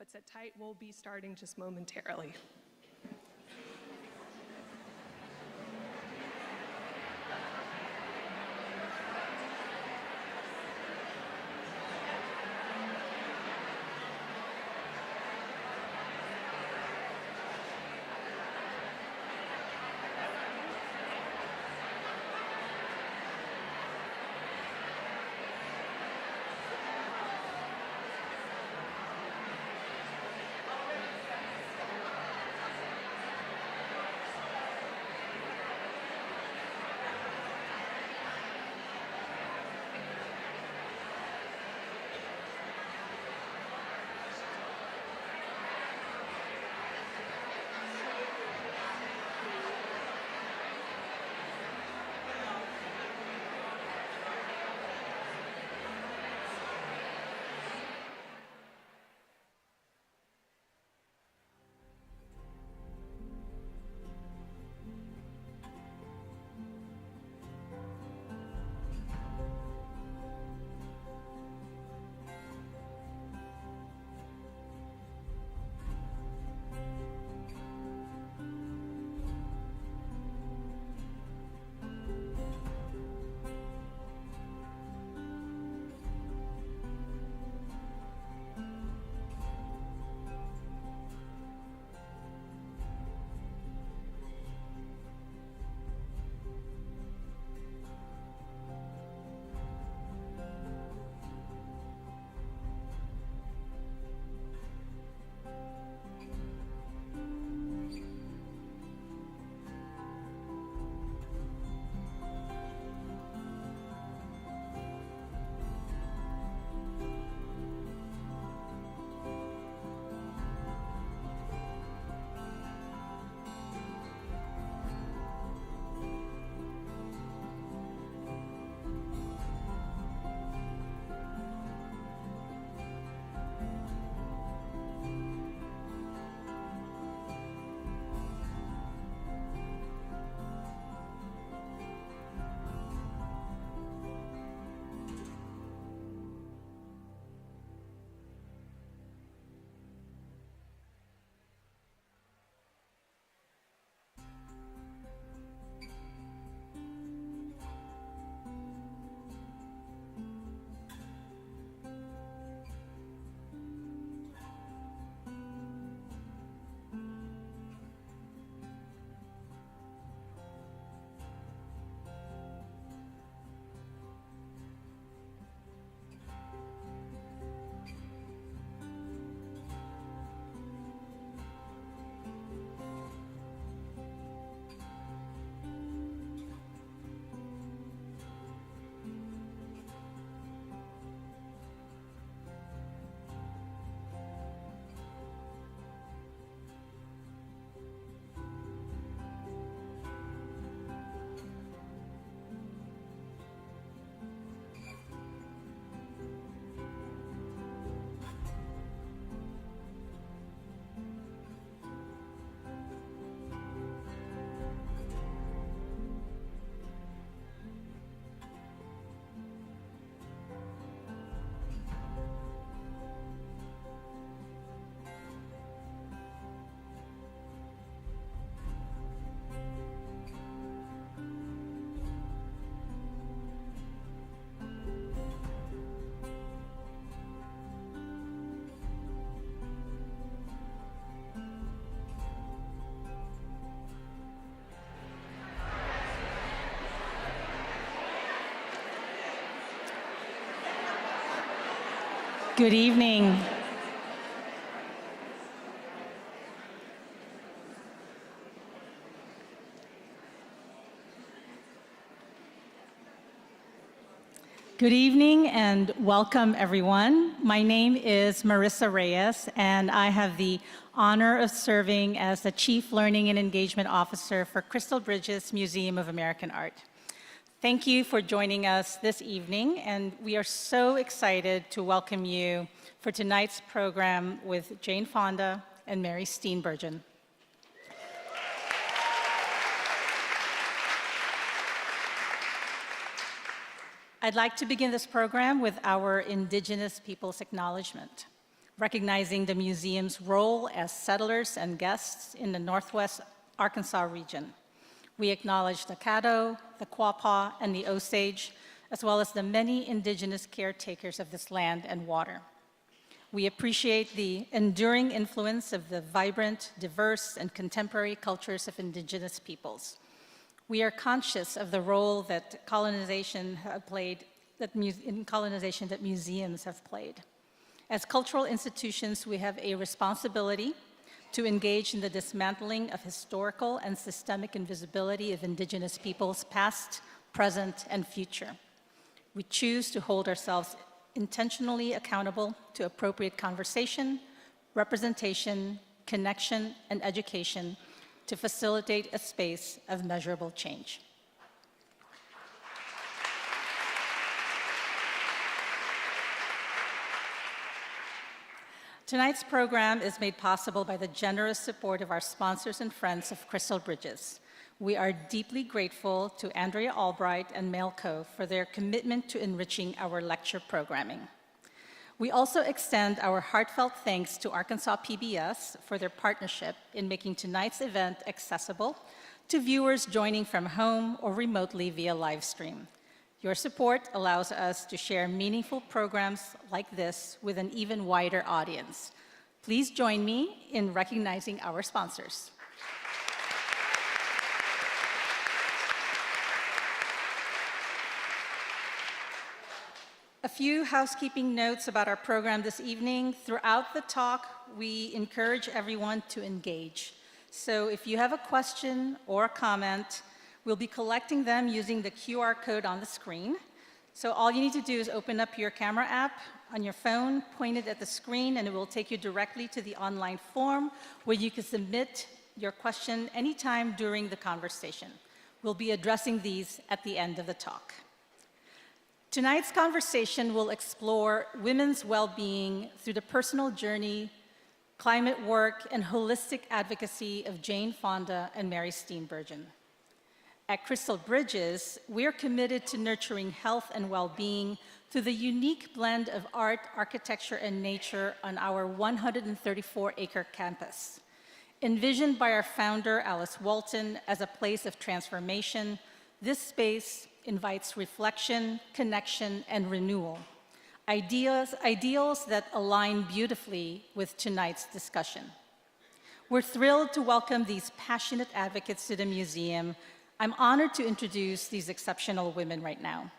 but sit tight, we'll be starting just momentarily. Good evening. Good evening and welcome everyone. My name is Marissa Reyes and I have the honor of serving as the Chief Learning and Engagement Officer for Crystal Bridges Museum of American Art. Thank you for joining us this evening, and we are so excited to welcome you for tonight's program with Jane Fonda and Mary Steenburgen. I'd like to begin this program with our Indigenous Peoples Acknowledgement. recognizing the museum's role as settlers and guests in the Northwest Arkansas region. We acknowledge the Caddo, the Quapaw, and the Osage, as well as the many indigenous caretakers of this land and water. We appreciate the enduring influence of the vibrant, diverse, and contemporary cultures of indigenous peoples. We are conscious of the role that colonization played, that museums have played. As cultural institutions, we have a responsibility to engage in the dismantling of historical and systemic invisibility of indigenous peoples, past, present, and future. We choose to hold ourselves intentionally accountable to appropriate conversation, representation, connection, and education to facilitate a space of measurable change. Tonight's program is made possible by the generous support of our sponsors and friends of Crystal Bridges. We are deeply grateful to Andrea Albright and Mailco for their commitment to enriching our lecture programming. We also extend our heartfelt thanks to Arkansas PBS for their partnership in making tonight's event accessible to viewers joining from home or remotely via live stream. Your support allows us to share meaningful programs like this with an even wider audience. Please join me in recognizing our sponsors. A few housekeeping notes about our program this evening. Throughout the talk, we encourage everyone to engage. So if you have a question or a comment, we'll be collecting them using the QR code on the screen. So all you need to do is open up your camera app on your phone, point it at the screen, and it will take you directly to the online form where you can submit your question anytime during the conversation. We'll be addressing these at the end of the talk. Tonight's conversation will explore women's well-being through the personal journey, climate work, and holistic advocacy of Jane Fonda and Mary Steenburgen. At Crystal Bridges, we're committed to nurturing health and well-being through the unique blend of art, architecture, and nature on our 134-acre campus. Envisioned by our founder, Alice Walton, as a place of transformation, this space invites reflection, connection, and renewal, ideals that align beautifully with tonight's discussion. We're thrilled to welcome these passionate advocates to the museum. I'm honored to introduce these exceptional women right now.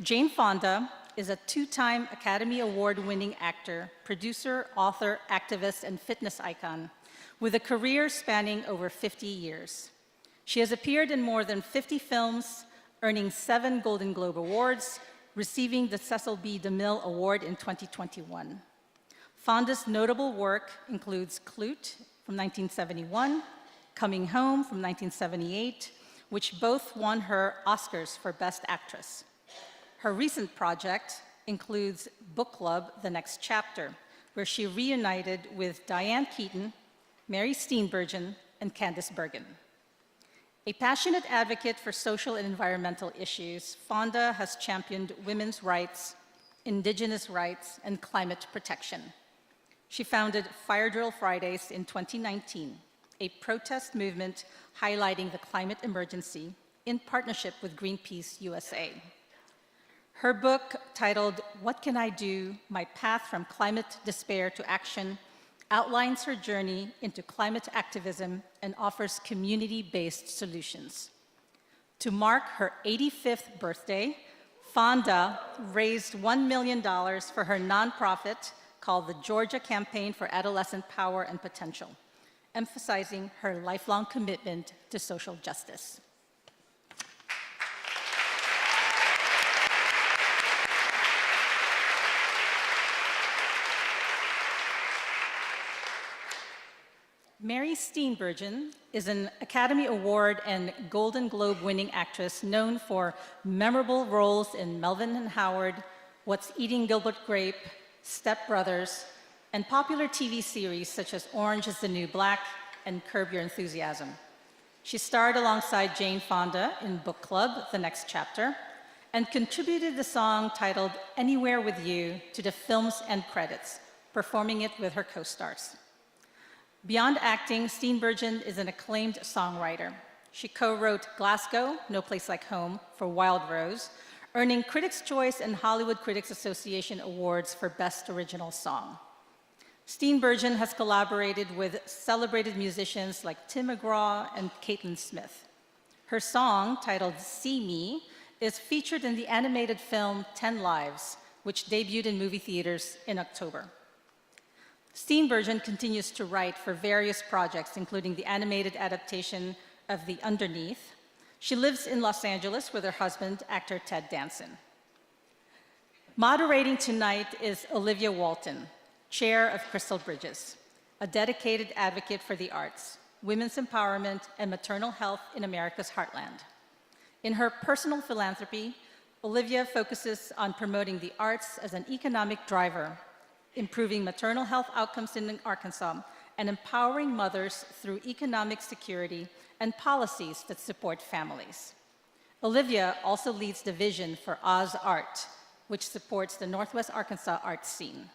Jane Fonda is a two-time Academy Award-winning actor, producer, author, activist, and fitness icon with a career spanning over 50 years. She has appeared in more than 50 films, earning 7 Golden Globe Awards, receiving the Cecil B. DeMille Award in 2021. Fonda's notable work includes Clute from 1971, Coming Home from 1978, which both won her Oscars for Best Actress. Her recent project includes Book Club: The Next Chapter, where she reunited with Diane Keaton, Mary Steenburgen, and Candice Bergen. A passionate advocate for social and environmental issues, Fonda has championed women's rights, indigenous rights, and climate protection. She founded Fire Drill Fridays in 2019, a protest movement highlighting the climate emergency in partnership with Greenpeace USA. Her book, titled "What Can I Do? My Path from Climate Despair to Action," outlines her journey into climate activism and offers community-based solutions. To mark her 85th birthday, Fonda raised $1 million for her nonprofit called the Georgia Campaign for Adolescent Power and Potential, emphasizing her lifelong commitment to social justice. Mary Steenburgen is an Academy Award and Golden Globe winning actress known for memorable roles in Melvin and Howard, What's Eating Gilbert Grape, Step Brothers, and popular TV series such as Orange is the New Black and Curb Your Enthusiasm. She starred alongside Jane Fonda in Book Club: The Next Chapter, and contributed the song titled "Anywhere with You" to the film's end credits, performing it with her co-stars. Beyond acting, Steenburgen is an acclaimed songwriter. She co-wrote Glasgow, No Place Like Home, for Wild Rose, earning Critics' Choice and Hollywood Critics Association awards for Best Original Song. Steenburgen has collaborated with celebrated musicians like Tim McGraw and Caitlin Smith. Her song, titled See Me, is featured in the animated film 10 Lives, which debuted in movie theaters in October. Steenburgen continues to write for various projects, including the animated adaptation of The Underneath. She lives in Los Angeles with her husband, actor Ted Danson. Moderating tonight is Olivia Walton, chair of Crystal Bridges, a dedicated advocate for the arts, women's empowerment, and maternal health in America's heartland. In her personal philanthropy, Olivia focuses on promoting the arts as an economic driver, improving maternal health outcomes in Arkansas, and empowering mothers through economic security and policies that support families. Olivia also leads the vision for Oz Art, which supports the Northwest Arkansas art scene.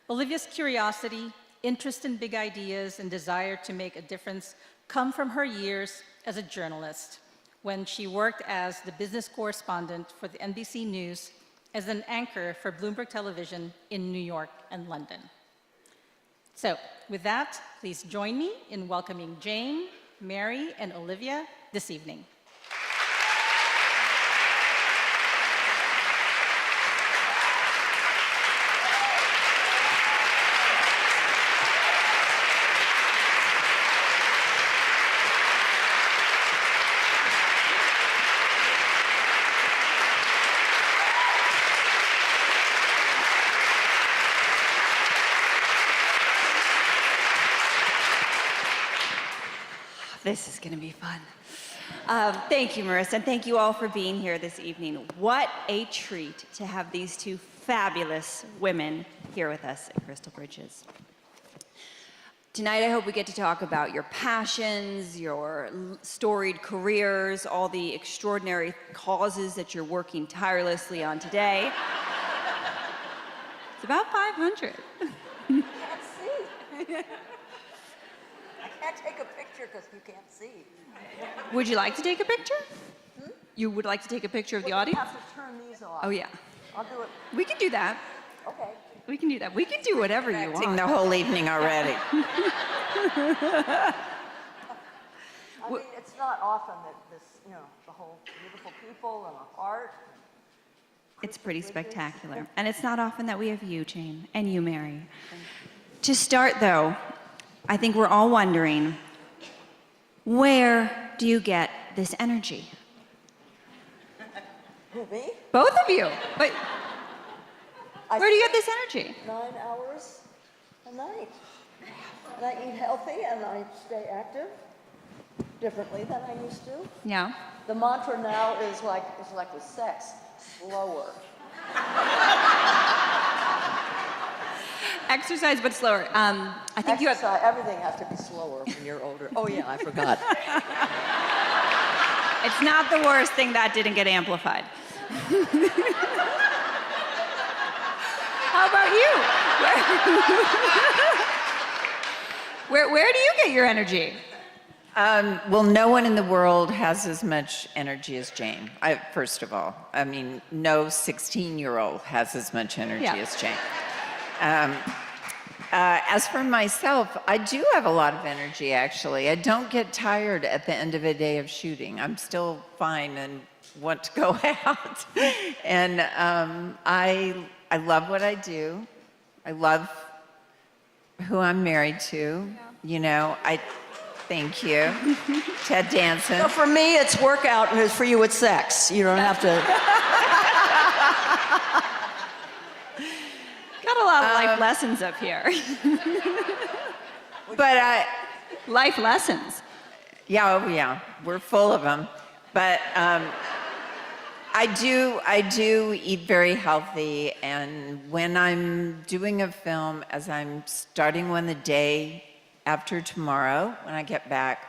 Olivia's curiosity, interest in big ideas, and desire to make a difference come from her years as a journalist, when she worked as the business correspondent for the NBC News, as an anchor for Bloomberg Television in New York and London. So, with that, please join me in welcoming Jane, Mary, and Olivia this evening. This is going to be fun. Thank you, Marissa, and thank you all for being here this evening. What a treat to have these two fabulous women here with us at Crystal Bridges. Tonight, I hope we get to talk about your passions, your storied careers, all the extraordinary causes that you're working tirelessly on today. It's about 500. Can't see. I can't take a picture because you can't see. Would you like to take a picture? You would like to take a picture of the audience? I have to turn these off. Oh, yeah. I'll do it. We can do that. Okay. We can do that. We can do whatever you want. The whole evening already. I mean, it's not often that this, the whole beautiful people and the art. It's pretty spectacular. And it's not often that we have you, Jane, and you, Mary. To start, though, I think we're all wondering, where do you get this energy? Who, me? Both of you. But where do you get this energy? 9 hours a night. And I eat healthy and I stay active differently than I used to. Yeah. The mantra now is like with sex, slower. Exercise, but slower. I think you have... Everything has to be slower when you're older. Oh yeah, I forgot. It's not the worst thing that didn't get amplified. How about you? Where do you get your energy? Well, no one in the world has as much energy as Jane, first of all. I mean, no 16-year-old has as much energy as Jane. As for myself, I do have a lot of energy, actually. I don't get tired at the end of a day of shooting. I'm still fine and want to go out. And I love what I do. I love who I'm married to. You know, thank you. Ted Danson. So for me, it's workout, and for you, it's sex. You don't have to... Got a lot of life lessons up here. But life lessons. Yeah, oh yeah, we're full of them. But I do eat very healthy, and when I'm doing a film, as I'm starting one the day after tomorrow, when I get back,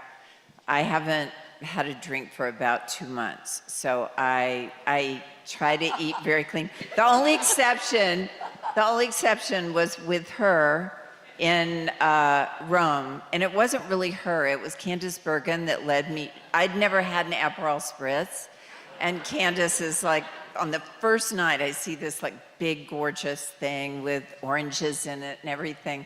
I haven't had a drink for about 2 months. So I try to eat very clean. The only exception The only exception was with her in Rome, and it wasn't really her, it was Candace Bergen that led me. I'd never had an Aperol Spritz, and Candace is like, on the first night I see this like big gorgeous thing with oranges in it and everything.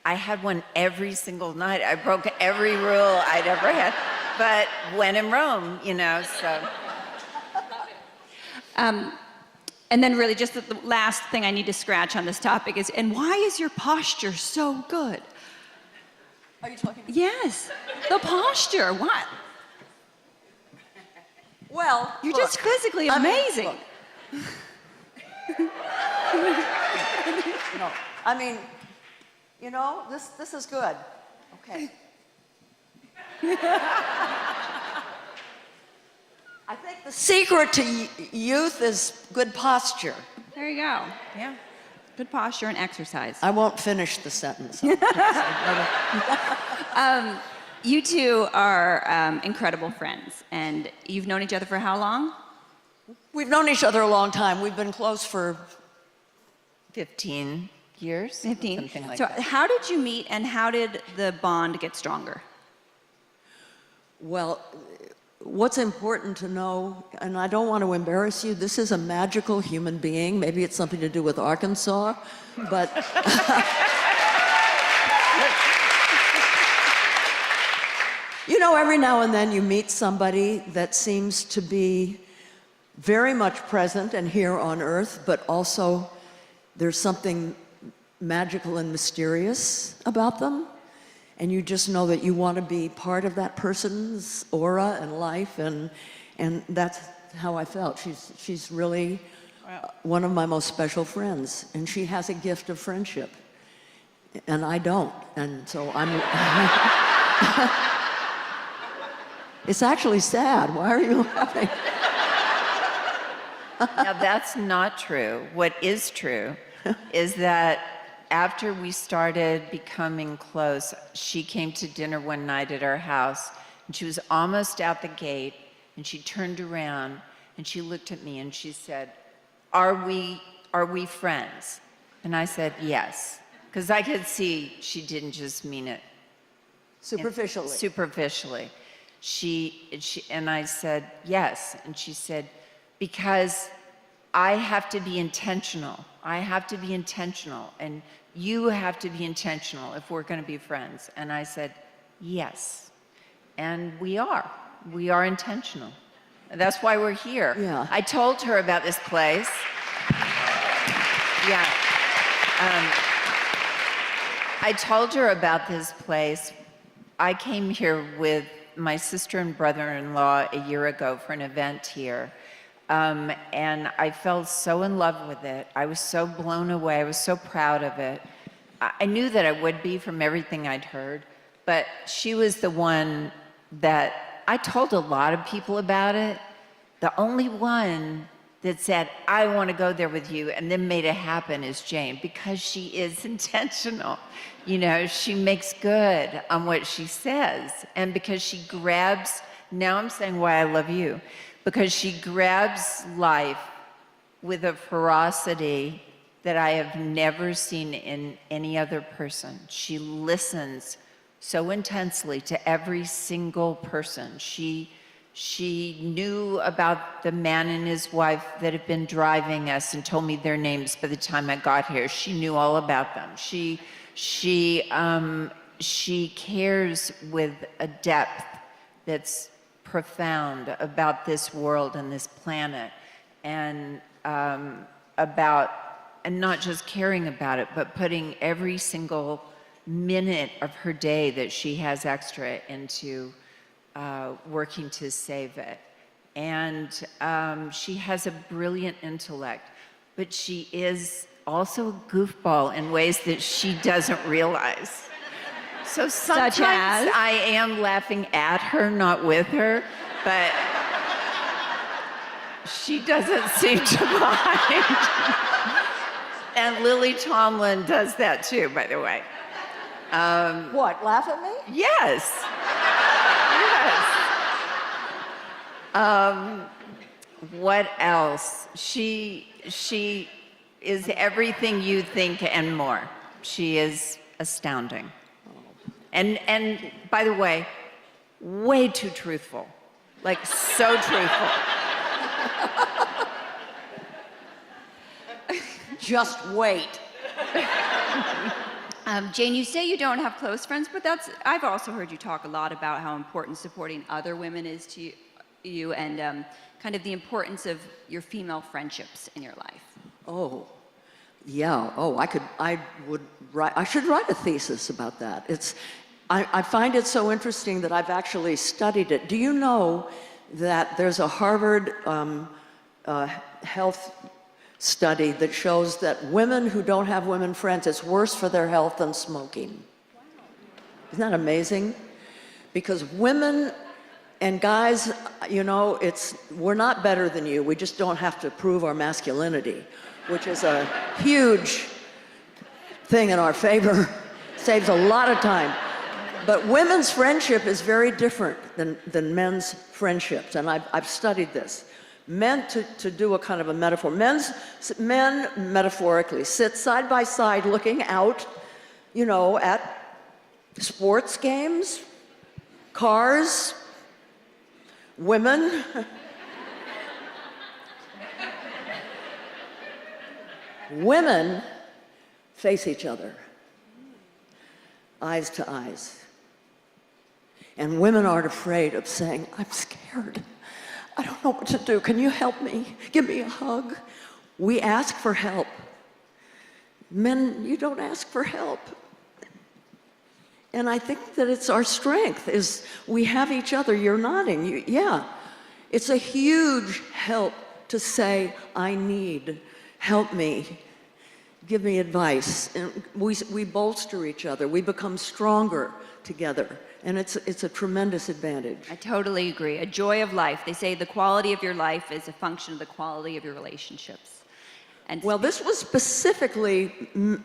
I had one every single night. I broke every rule I'd ever had, but when in Rome, you know, so. And then really just the last thing I need to scratch on this topic is, and why is your posture so good? Are you talking? Yes, the posture, what? Well, You're look, just physically I mean, amazing. No, I mean, you know, this is good. Okay. I think the secret to youth is good posture. There you go. Yeah. Good posture and exercise. I won't finish the sentence. You two are incredible friends, and you've known each other for how long? We've known each other a long time. We've been close for 15 years? 15. Something like So that. how did you meet, and how did the bond get stronger? Well, what's important to know, and I don't want to embarrass you, this is a magical human being. Maybe it's something to do with Arkansas, but you know, every now and then you meet somebody that seems to be very much present and here on earth, but also there's something magical and mysterious about them. And you just know that you want to be part of that person's aura and life, and that's how I felt. She's really one of my most special friends, and she has a gift of friendship, and I don't, and so I'm. It's actually sad. Why are you laughing? Now, that's not true. What is true is that after we started becoming close, she came to dinner one night at our house, and she was almost out the gate, and she turned around, and she looked at me, and she said, are we friends? And I said, yes, because I could see she didn't just mean it Superficially. superficially. And I said, yes. And she said, because I have to be intentional. I have to be intentional. And you have to be intentional if we're going to be friends. And I said, yes. And we are. We are intentional. And that's why we're here. Yeah. I told her about this place. Yeah. I told her about this place. I came here with my sister and brother-in-law a year ago for an event here. And I fell so in love with it. I was so blown away. I was so proud of it. I knew that I would be from everything I'd heard, but she was the one that I told a lot of people about it. The only one that said, I want to go there with you, and then made it happen is Jane, because she is intentional. You know, she makes good on what she says, and because she grabs, now I'm saying why I love you, because she grabs life with a ferocity that I have never seen in any other person. She listens so intensely to every single person. She knew about the man and his wife that had been driving us and told me their names by the time I got here. She knew all about them. She cares with a depth that's profound about this world and this planet, and not just caring about it, but putting every single minute of her day that she has extra into working to save it. And she has a brilliant intellect, but she is also a goofball in ways that she doesn't realize. So sometimes as? I am laughing at her, not with her, but she doesn't seem to mind. And Lily Tomlin does that too, by the way. What, laugh at me? Yes. Yes. What else? She is everything you think and more. She is astounding. And by the way, way too truthful. Like, so truthful. Just wait. Jane, you say you don't have close friends, but I've also heard you talk a lot about how important supporting other women is to you and kind of the importance of your female friendships in your life. Oh, yeah. Oh, I should write a thesis about that. I find it so interesting that I've actually studied it. Do you know that there's a Harvard health study that shows that women who don't have women friends, it's worse for their health than smoking? Wow. Isn't that amazing? Because women and guys, you know, we're not better than you. We just don't have to prove our masculinity, which is a huge thing in our favor. Saves a lot of time. But women's friendship is very different than men's friendships, and I've studied this. Men, to do a kind of a metaphor, men metaphorically sit side by side looking out, you know, at sports games, cars, women. Women face each other, eyes to eyes. And women aren't afraid of saying, I'm scared. I don't know what to do. Can you help me? Give me a hug. We ask for help. Men, you don't ask for help. And I think that it's our strength, is we have each other. You're nodding. Yeah. It's a huge help to say, I need, help me, give me advice. And we bolster each other. We become stronger together. And it's a tremendous advantage. I totally agree. A joy of life. They say the quality of your life is a function of the quality of your relationships. And well, this was specifically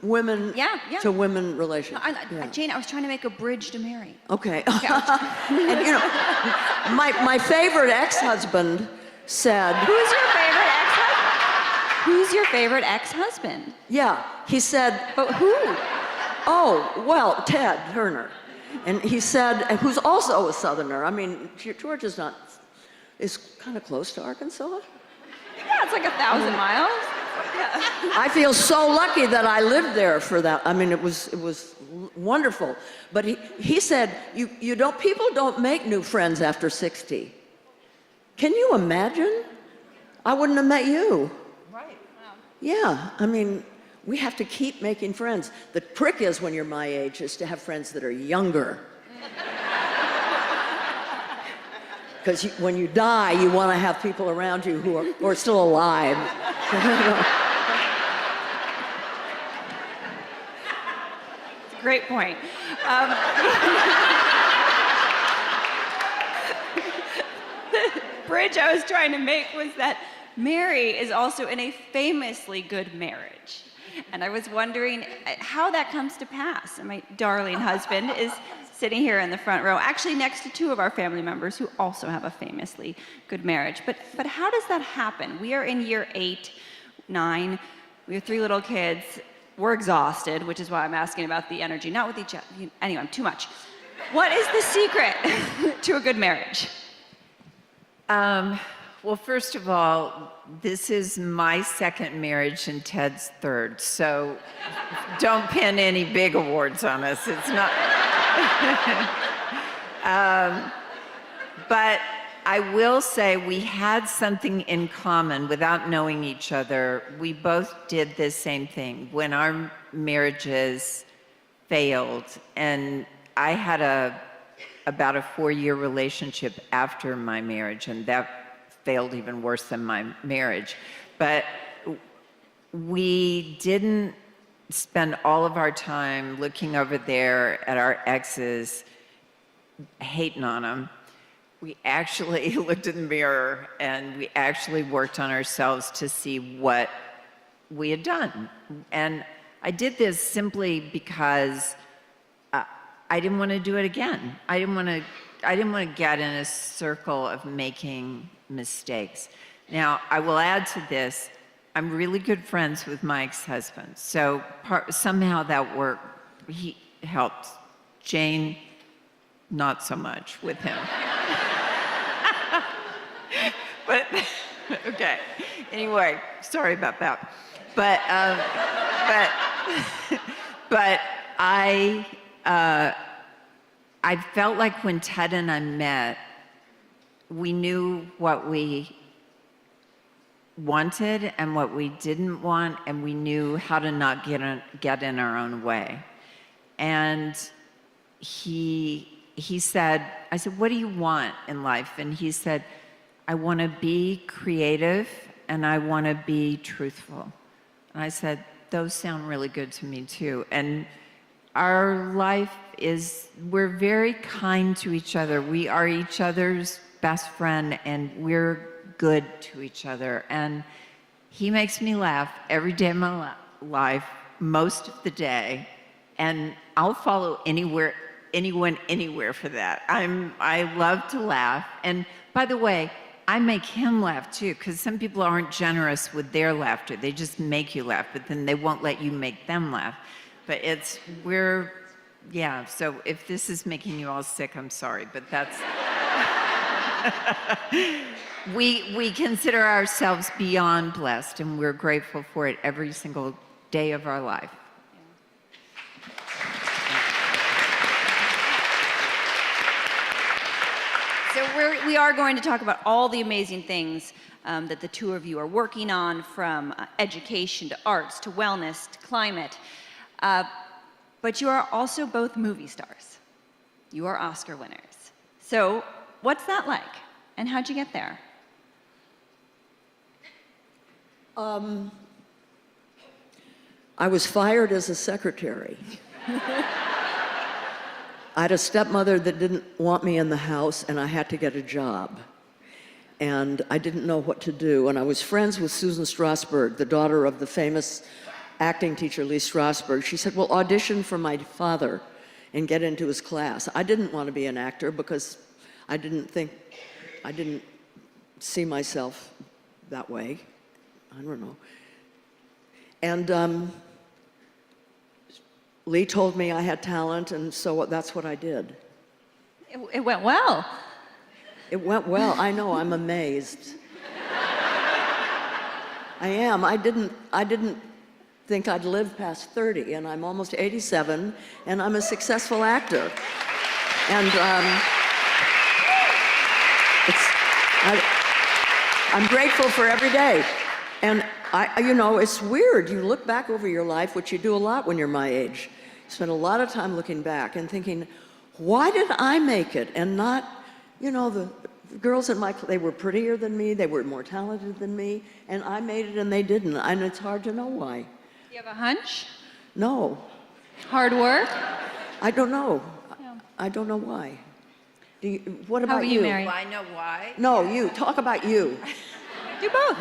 women to women relations. No, Jane, I was trying to make a bridge to Mary. Okay. And you know, my favorite ex-husband said, Who's your favorite ex-husband? Who's your favorite ex-husband? Yeah, he said, But who? oh, well, Ted Turner. And he said, who's also a Southerner. I mean, George is kind of close to Arkansas. Yeah, it's like 1,000 miles. Yeah. I feel so lucky that I lived there for that. I mean, it was wonderful. But he said, people don't make new friends after 60. Can you imagine? I wouldn't have met you. Right. Wow. Yeah, I mean, we have to keep making friends. The trick is, when you're my age, is to have friends that are younger. Because when you die, you want to have people around you who are still alive. Great point. The bridge I was trying to make was that Mary is also in a famously good marriage. And I was wondering how that comes to pass. And my darling husband is sitting here in the front row, actually next to two of our family members who also have a famously good marriage. But how does that happen? We are in year 8, 9. We have 3 little kids. We're exhausted, which is why I'm asking about the energy, not with each other. Anyway, I'm too much. What is the secret to a good marriage? Well, first of all, this is my second marriage and Ted's third, so don't pin any big awards on us. It's not. But I will say we had something in common without knowing each other. We both did the same thing. When our marriages failed, and I had about a 4-year relationship after my marriage, and that failed even worse than my marriage. But we didn't spend all of our time looking over there at our exes, hating on them. We actually looked in the mirror and we actually worked on ourselves to see what we had done. And I did this simply because I didn't want to do it again. I didn't want to get in a circle of making mistakes. Now, I will add to this, I'm really good friends with Mike's husband. So somehow that worked. He helped. Jane, not so much with him. But, okay. Anyway, sorry about that. But I felt like when Ted and I met, we knew what we wanted and what we didn't want, and we knew how to not get in our own way. And he said, I said, what do you want in life? And he said, I want to be creative and I want to be truthful. And I said, those sound really good to me too. And our life is, we're very kind to each other. We are each other's best friend and we're good to each other. And he makes me laugh every day of my life, most of the day. And I'll follow anyone, anywhere for that. I love to laugh. And by the way, I make him laugh too, because some people aren't generous with their laughter. They just make you laugh, but then they won't let you make them laugh. But yeah, so if this is making you all sick, I'm sorry, but that's... we consider ourselves beyond blessed, and we're grateful for it every single day of our life. So we are going to talk about all the amazing things that the two of you are working on, from education to arts to wellness to climate. But you are also both movie stars. You are Oscar winners. So what's that like? And how'd you get there? I was fired as a secretary. I had a stepmother that didn't want me in the house, and I had to get a job. And I didn't know what to do. And I was friends with Susan Strasberg, the daughter of the famous acting teacher Lee Strasberg. She said, well, audition for my father and get into his class. I didn't want to be an actor because I didn't see myself that way. I don't know. And Lee told me I had talent, and so that's what I did. It went well. It went well. I know, I'm amazed. I am. I didn't think I'd live past 30, and I'm almost 87, and I'm a successful actor. And I'm grateful for every day. And you know, it's weird. You look back over your life, which you do a lot when you're my age. You spend a lot of time looking back and thinking, why did I make it and not, you know, the girls in my class, they were prettier than me, they were more talented than me, and I made it and they didn't, and it's hard to know why. Do you have a hunch? No. Hard work? I don't know. Yeah. I don't know why. What about How about you, Mary? Do I know why? No, you. Talk about you. Do both.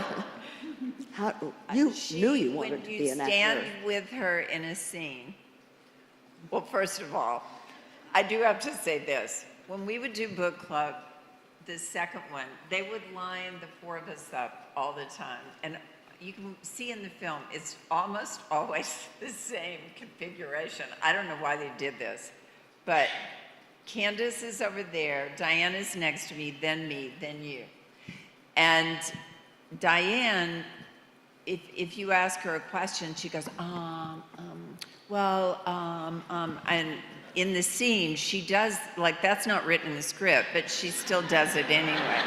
You knew you wanted to be an actor. When you stand with her in a scene, well, first of all, I do have to say this. When we would do book club, the second one, they would line the four of us up all the time. And you can see in the film, it's almost always the same configuration. I don't know why they did this, but Candace is over there, Diana's next to me, then me, then you. And Diane, if you ask her a question, she goes, and in the scene, she does, like, that's not written in the script, but she still does it anyway.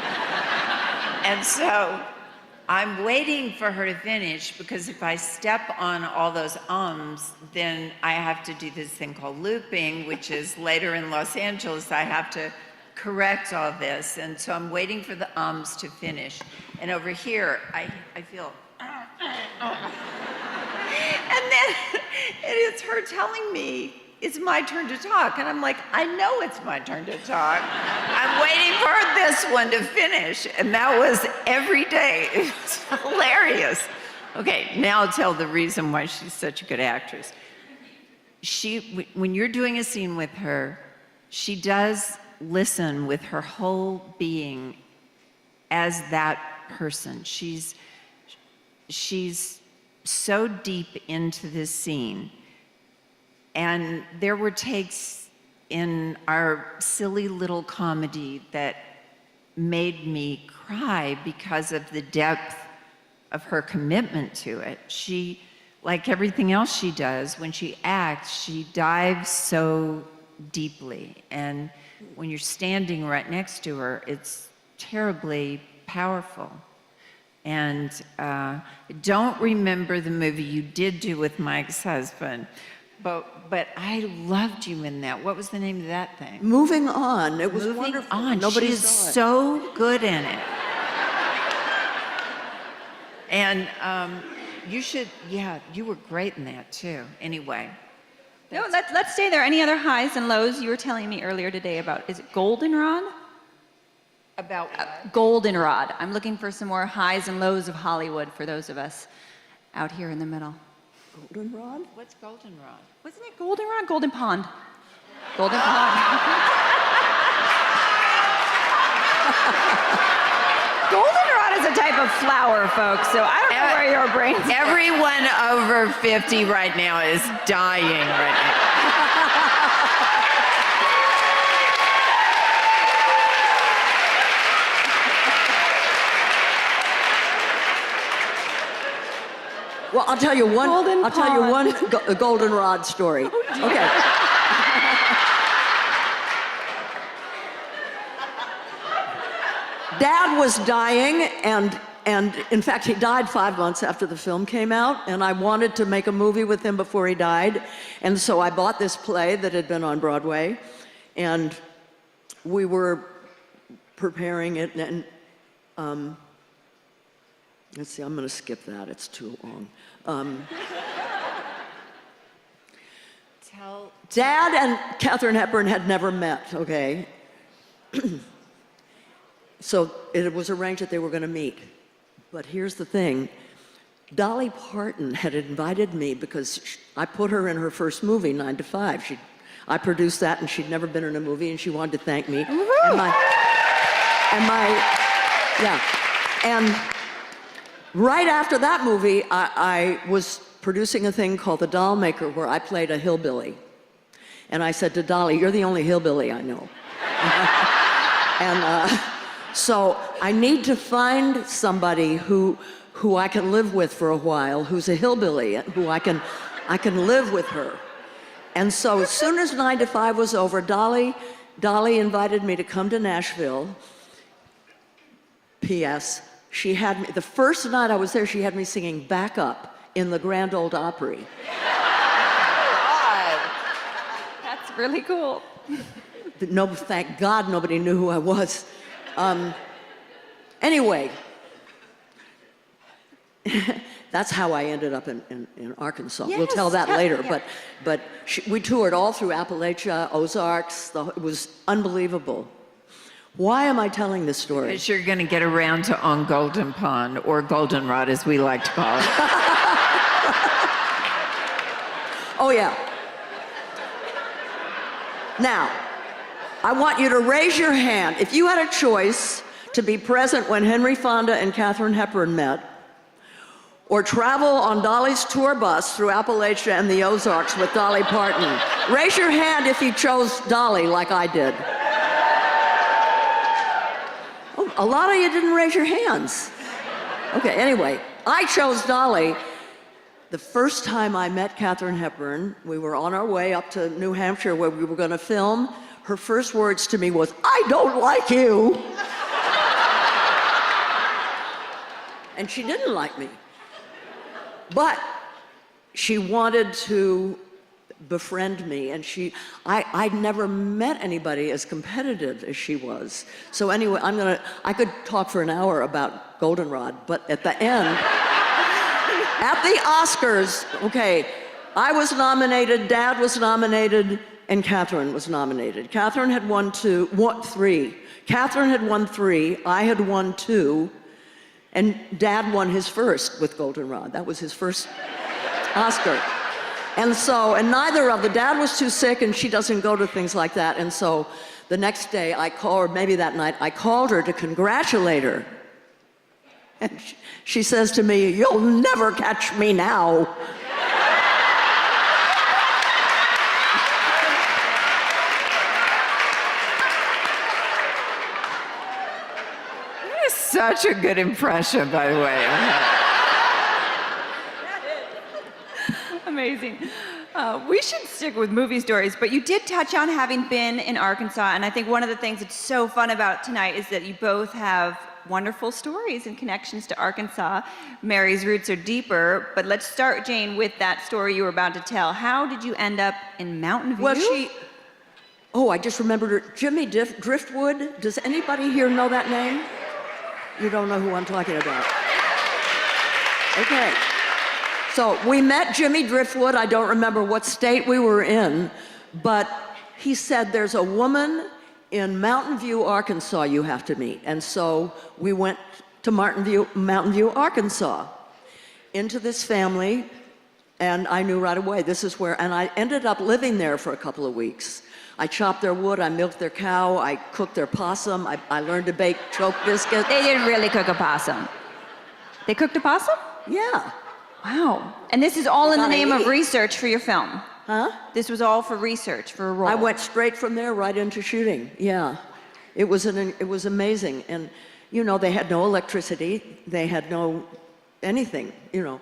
And so I'm waiting for her to finish, because if I step on all those then I have to do this thing called looping, which is later in Los Angeles, I have to correct all this. And so I'm waiting for the to finish. And over here, I feel, and then it's her telling me it's my turn to talk. And I'm like, I know it's my turn to talk. I'm waiting for this one to finish. And that was every day. It was hilarious. Okay, now I'll tell the reason why she's such a good actress. When you're doing a scene with her, she does listen with her whole being as that person. She she's so deep into this scene. And there were takes in our silly little comedy that made me cry because of the depth of her commitment to it. She, like everything else she does, when she acts, she dives so deeply. And when you're standing right next to her, it's terribly powerful. And I don't remember the movie you did do with Mike's husband, but I loved you in that. What was the name of that thing? Moving On. It was Moving wonderful. On. Nobody She's saw it. so good in it. And you should, yeah, you were great in that too. Anyway. No, let's stay there. Any other highs and lows? You were telling me earlier today about, is it goldenrod? About what? Goldenrod. I'm looking for some more highs and lows of Hollywood for those of us out here in the middle. Goldenrod? What's goldenrod? Wasn't it goldenrod? Golden Pond. Golden Pond. Goldenrod is a type of flower, folks, so I don't know where your brain's at. Everyone over 50 right now is dying right now. Well, I'll tell you one. Golden I'll tell you Pond. one goldenrod story. Okay. Dad was dying, and in fact, he died 5 months after the film came out, and I wanted to make a movie with him before he died, and so I bought this play that had been on Broadway, and we were preparing it, and let's see, I'm going to skip that. It's too long. Dad and Katharine Hepburn had never met, okay? So it was arranged that they were going to meet. But here's the thing. Dolly Parton had invited me because I put her in her first movie, 9 to 5. I produced that, and she'd never been in a movie, and she wanted to thank me. And right after that movie, I was producing a thing called The Doll Maker, where I played a hillbilly. And I said to Dolly, "You're the only hillbilly I know." So I need to find somebody who I can live with for a while, who's a hillbilly, who I can live with her. And so as soon as 9 to 5 was over, Dolly invited me to come to Nashville. P.S. She had me, the first night I was there, she had me singing backup in the Grand Ole Opry. That's really cool. No, thank God nobody knew who I was. Anyway, that's how I ended up in Arkansas. We'll tell that later, but we toured all through Appalachia, Ozarks. It was unbelievable. Why am I telling this story? Because you're going to get around to On Golden Pond, or Goldenrod as we like to call it. Oh, yeah. Now, I want you to raise your hand. If you had a choice to be present when Henry Fonda and Katharine Hepburn met, or travel on Dolly's tour bus through Appalachia and the Ozarks with Dolly Parton, raise your hand if you chose Dolly like I did. Oh, a lot of you didn't raise your hands. Okay, anyway, I chose Dolly. The first time I met Katharine Hepburn, we were on our way up to New Hampshire where we were going to film. Her first words to me was, "I don't like you." And she didn't like me. But she wanted to befriend me, and I'd never met anybody as competitive as she was. So anyway, I could talk for an hour about Goldenrod, but at the end, at the Oscars, okay, I was nominated, Dad was nominated, and Katharine was nominated. Katharine had won three. Katharine had won 3, I had won 2, and Dad won his first with Goldenrod. That was his first Oscar. And neither of the Dad was too sick, and she doesn't go to things like that. And so the next day I called, or maybe that night, I called her to congratulate her. And she says to me, "You'll never catch me now." That is such a good impression, by the way. Amazing. We should stick with movie stories, but you did touch on having been in Arkansas, and I think one of the things that's so fun about tonight is that you both have wonderful stories and connections to Arkansas. Mary's roots are deeper, but let's start, Jane, with that story you were about to tell. How did you end up in Mountain View? Well, I just remembered her. Jimmy Driftwood. Does anybody here know that name? You don't know who I'm talking about. Okay. So we met Jimmy Driftwood. I don't remember what state we were in, but he said, "There's a woman in Mountain View, Arkansas you have to meet." And so we went to Mountain View, Arkansas, into this family, and I knew right away this is where, and I ended up living there for a couple of weeks. I chopped their wood, I milked their cow, I cooked their possum, I learned to bake choke biscuits. They didn't really cook a possum. They cooked a possum? Yeah. Wow. And this is all in the name of eat. research for your film? Huh? This was all for research, for a role? I went straight from there right into shooting, yeah. It was amazing. And, you know, they had no electricity, they had no anything, you know.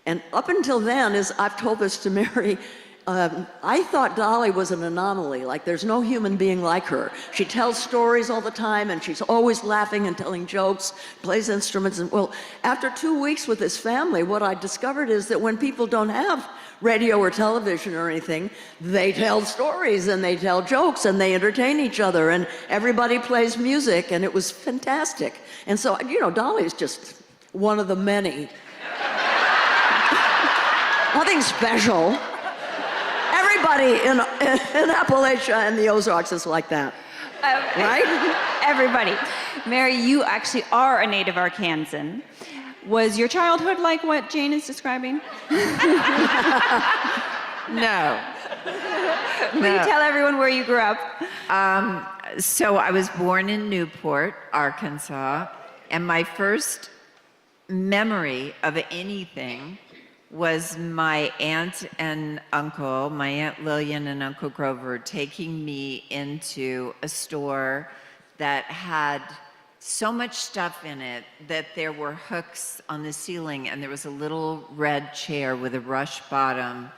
And up until then, as I've told this to Mary, I thought Dolly was an anomaly, like there's no human being like her. She tells stories all the time, and she's always laughing and telling jokes, plays instruments. And well, after 2 weeks with this family, what I discovered is that when people don't have radio or television or anything, they tell stories and they tell jokes and they entertain each other, and everybody plays music, and it was fantastic. And so, you know, Dolly is just one of the many. Nothing special. Everybody in Appalachia and the Ozarks is like that, right? Everybody. Mary, you actually are a native Arkansan. Was your childhood like what Jane is describing? No. Will you tell everyone where you grew up? So I was born in Newport, Arkansas, and my first memory of anything was my aunt and uncle, my Aunt Lillian and Uncle Grover, taking me into a store that had so much stuff in it that there were hooks on the ceiling, and there was a little red chair with a rush bottom,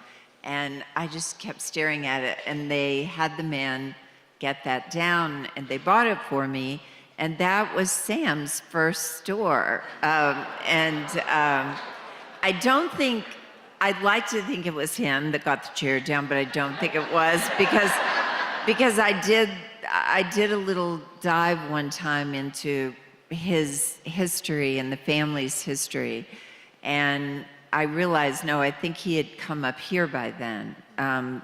and I just kept staring at it, and they had the man get that down, and they bought it for me, and that was Sam's first store. I don't think, I'd like to think it was him that got the chair down, but I don't think it was, because I did a little dive one time into his history and the family's history, and I realized, no, I think he had come up here by then.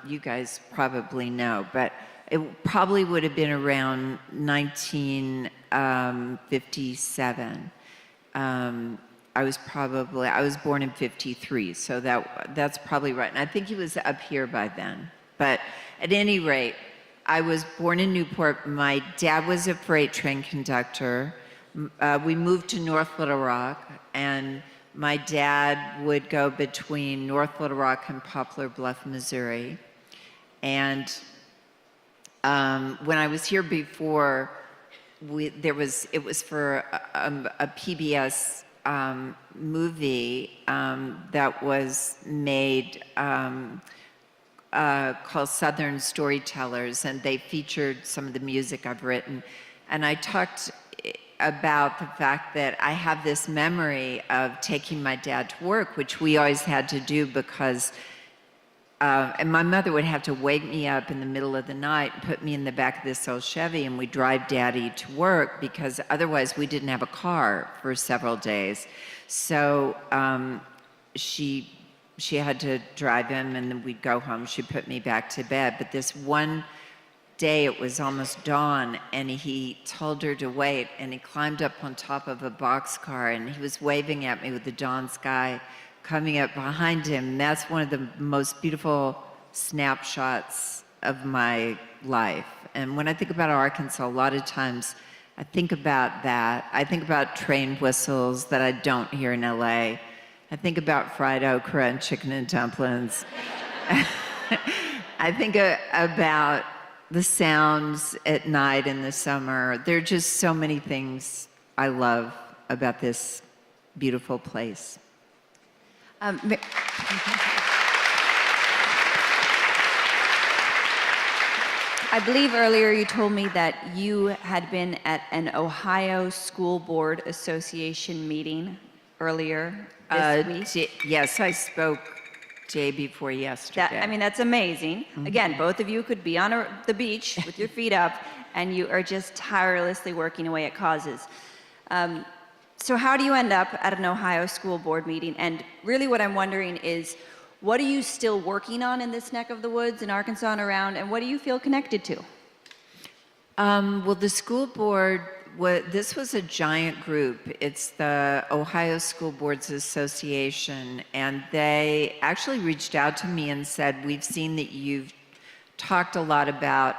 You guys probably know, but it probably would have been around 1957. I was born in 53, so that's probably right. And I think he was up here by then. But at any rate, I was born in Newport. My dad was a freight train conductor. We moved to North Little Rock, and my dad would go between North Little Rock and Poplar Bluff, Missouri. And when I was here before, it was for a PBS movie that was made called Southern Storytellers, and they featured some of the music I've written. And I talked about the fact that I have this memory of taking my dad to work, which we always had to do because and my mother would have to wake me up in the middle of the night and put me in the back of this old Chevy, and we'd drive Daddy to work because otherwise we didn't have a car for several days. So she had to drive him, and then we'd go home. She'd put me back to bed. But this one day, it was almost dawn, and he told her to wait, and he climbed up on top of a boxcar, and he was waving at me with the dawn sky coming up behind him. That's one of the most beautiful snapshots of my life. And when I think about Arkansas, a lot of times I think about that. I think about train whistles that I don't hear in LA. I think about fried okra and chicken and dumplings. I think about the sounds at night in the summer. There are just so many things I love about this beautiful place. I believe earlier you told me that you had been at an Ohio School Board Association meeting earlier this week. Yes, I spoke day before yesterday. That's amazing. Again, both of you could be on the beach with your feet up, and you are just tirelessly working away at causes. So how do you end up at an Ohio School Board meeting? And really what I'm wondering is, what are you still working on in this neck of the woods in Arkansas and around, and what do you feel connected to? Well, the school board, this was a giant group. It's the Ohio School Boards Association, and they actually reached out to me and said, we've seen that you've talked a lot about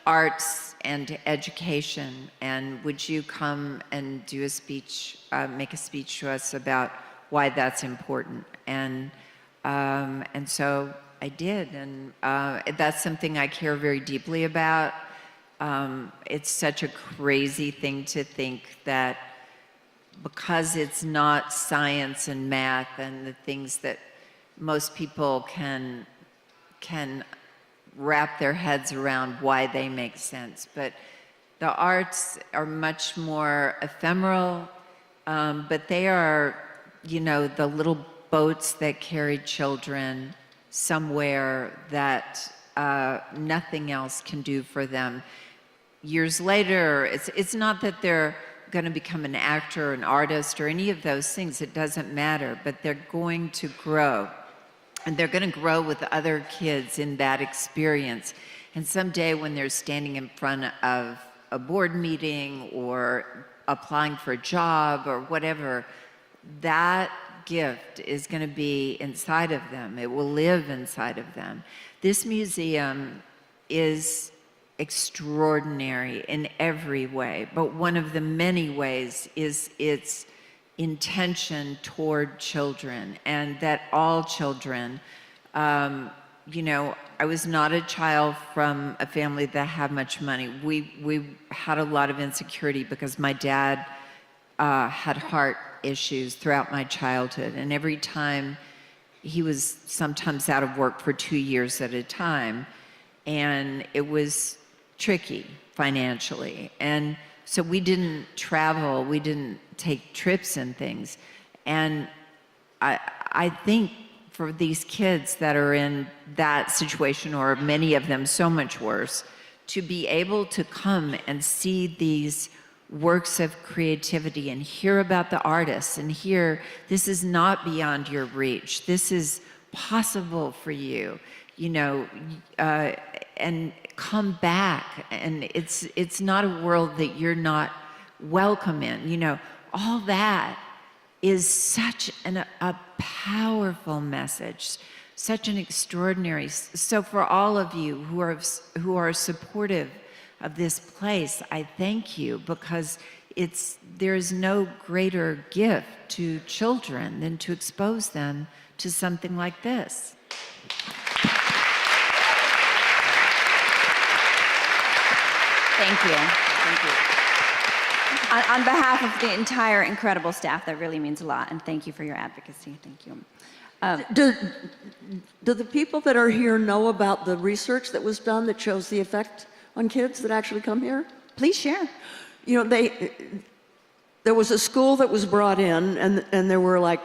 arts and education, and would you come and do a speech, make a speech to us about why that's important? And so I did, and that's something I care very deeply about. It's such a crazy thing to think that because it's not science and math and the things that most people can wrap their heads around why they make sense. But the arts are much more ephemeral, but they are, the little boats that carry children somewhere that nothing else can do for them. Years later, it's not that they're going to become an actor, an artist, or any of those things. It doesn't matter, but they're going to grow. And they're going to grow with other kids in that experience. And someday when they're standing in front of a board meeting or applying for a job or whatever, that gift is going to be inside of them. It will live inside of them. This museum is extraordinary in every way, but one of the many ways is its intention toward children, and that all children, I was not a child from a family that had much money. We had a lot of insecurity because my dad had heart issues throughout my childhood, and every time he was sometimes out of work for 2 years at a time, and it was tricky financially. And so we didn't travel, we didn't take trips and things. And I think for these kids that are in that situation, or many of them so much worse, to be able to come and see these works of creativity and hear about the artists and hear this is not beyond your reach, this is possible for you, and come back, and it's not a world that you're not welcome in. All that is such a powerful message, such an extraordinary. So for all of you who are supportive of this place, I thank you, because there is no greater gift to children than to expose them to something like this. Thank you. Thank you. On behalf of the entire incredible staff, that really means a lot, and thank you for your advocacy. Thank you. Do the people that are here know about the research that was done that shows the effect on kids that actually come here? Please share. There was a school that was brought in, and there were like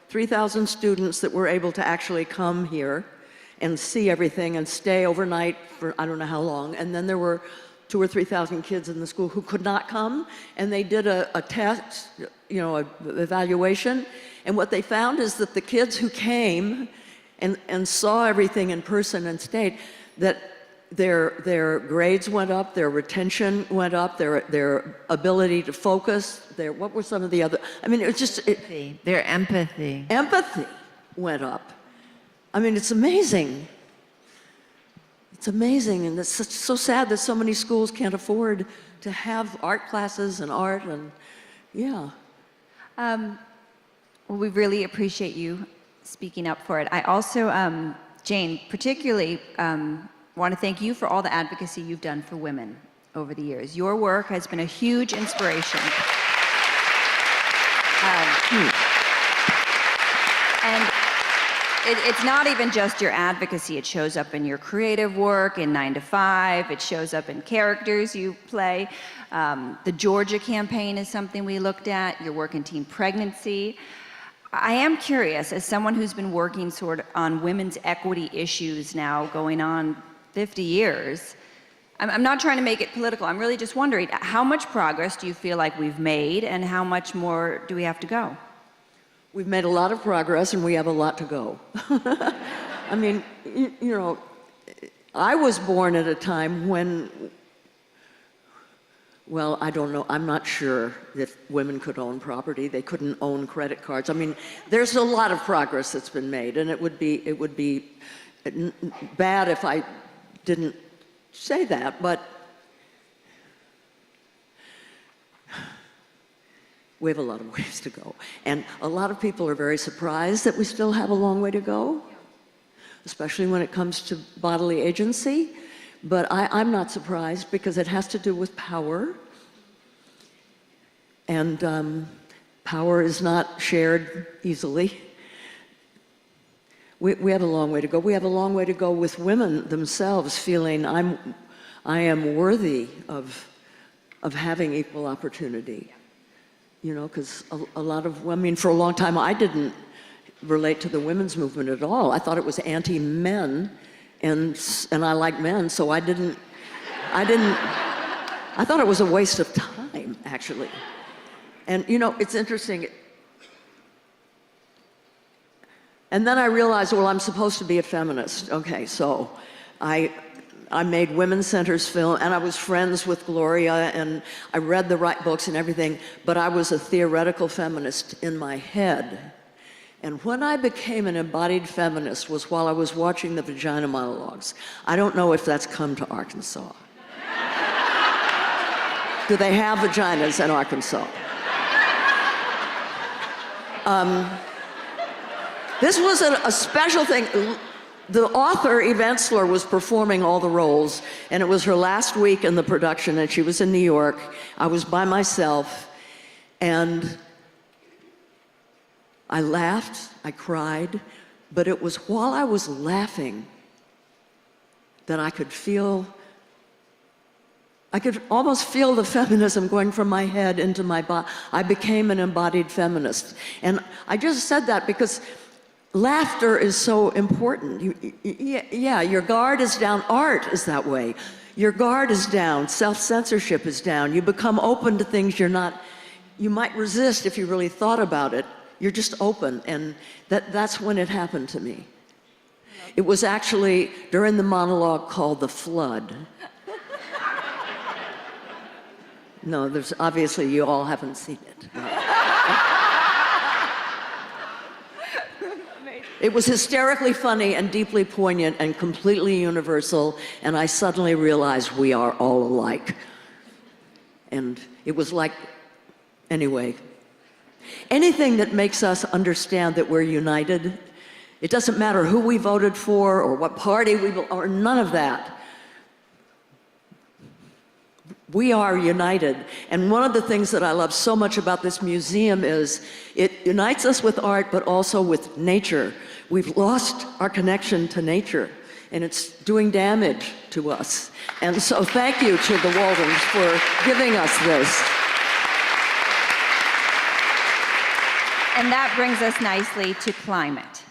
3,000 students that were able to actually come here and see everything and stay overnight for I don't know how long. And then there were 2,000 or 3,000 kids in the school who could not come, and they did a test, an evaluation, and what they found is that the kids who came and saw everything in person and stayed, that their grades went up, their retention went up, their ability to focus, what were some of the other, it was just... Their empathy. Empathy went up. It's amazing. It's amazing, and it's so sad that so many schools can't afford to have art classes and art and, yeah. Well, we really appreciate you speaking up for it. I also, Jane, particularly want to thank you for all the advocacy you've done for women over the years. Your work has been a huge inspiration. And it's not even just your advocacy. It shows up in your creative work, in 9 to 5. It shows up in characters you play. The Georgia campaign is something we looked at, your work in teen pregnancy. I am curious, as someone who's been working sort of on women's equity issues now going on 50 years, I'm not trying to make it political. I'm really just wondering, how much progress do you feel like we've made, and how much more do we have to go? We've made a lot of progress, and we have a lot to go. I mean, you know, I was born at a time when, well, I don't know, I'm not sure if women could own property. They couldn't own credit cards. I mean, there's a lot of progress that's been made, and it would be bad if I didn't say that, but we have a lot of ways to go. And a lot of people are very surprised that we still have a long way to go, especially when it comes to bodily agency. But I'm not surprised, because it has to do with power. And power is not shared easily. We have a long way to go. We have a long way to go with women themselves feeling I am worthy of having equal opportunity. You know, because a lot of, I mean, for a long time I didn't relate to the women's movement at all. I thought it was anti-men, and I like men, so I thought it was a waste of time, actually. And you know, it's interesting. And then I realized, well, I'm supposed to be a feminist. Okay, so I made Women's Center's film, and I was friends with Gloria, and I read the right books and everything, but I was a theoretical feminist in my head. And when I became an embodied feminist was while I was watching the vagina monologues. I don't know if that's come to Arkansas. Do they have vaginas in Arkansas? This was a special thing. The author, Eve Ensler, was performing all the roles, and it was her last week in the production, and she was in New York. I was by myself, and I laughed, I cried, but it was while I was laughing that I could almost feel the feminism going from my head into my body. I became an embodied feminist. And I just said that because laughter is so important. Yeah, your guard is down. Art is that way. Your guard is down. Self-censorship is down. You become open to things you might resist if you really thought about it. You're just open, and that's when it happened to me. It was actually during the monologue called The Flood. No, there's obviously you all haven't seen it. It was hysterically funny and deeply poignant and completely universal, and I suddenly realized we are all alike. And it was like, anyway, anything that makes us understand that we're united, it doesn't matter who we voted for or what party or none of that. We are united. And one of the things that I love so much about this museum is it unites us with art, but also with nature. We've lost our connection to nature, and it's doing damage to us. And so thank you to the Waltons for giving us this. And that brings us nicely to climate.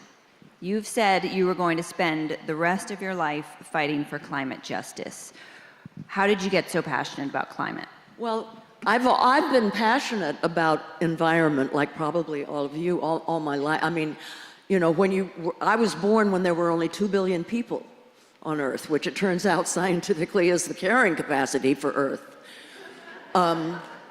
You've said you were going to spend the rest of your life fighting for climate justice. How did you get so passionate about climate? Well, I've been passionate about environment, like probably all of you, all my life. I mean, you know, I was born when there were only 2 billion people on Earth, which it turns out scientifically is the carrying capacity for Earth.